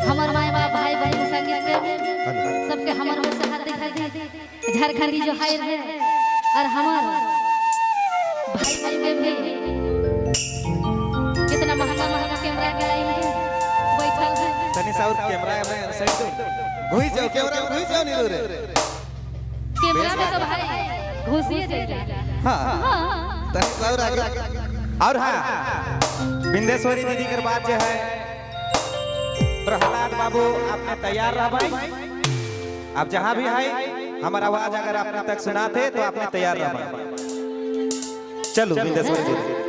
हमार माय बाप भाई बहन संगीत में सबके हमार ओर से हाथ दिखाई दे। झारखंडी जो हाय है और हमार भाई बहन में भी कितना महंगा महंगा कैमरा के लाइन है बैठल है। तनी साउर कैमरा में साइड दो घुस जाओ कैमरा में घुस जाओ नीरू रे। कैमरा में तो भाई घुसिए जाएगा। हां तनी साउर आगे। और हां बिंदेश्वरी दीदी के बात जो है प्रहलाद बाबू आपने तैयार रहा भाई। आप जहां भी है हमारा आवाज अगर आपने तक सुना थे तो आपने तैयार रहा। चलो बिंदेश्वरी दीदी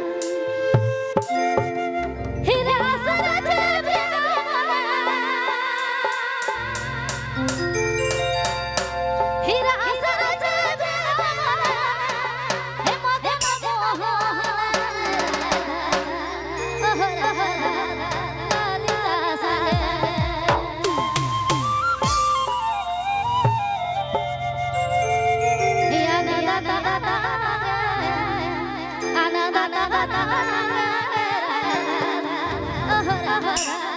Oh,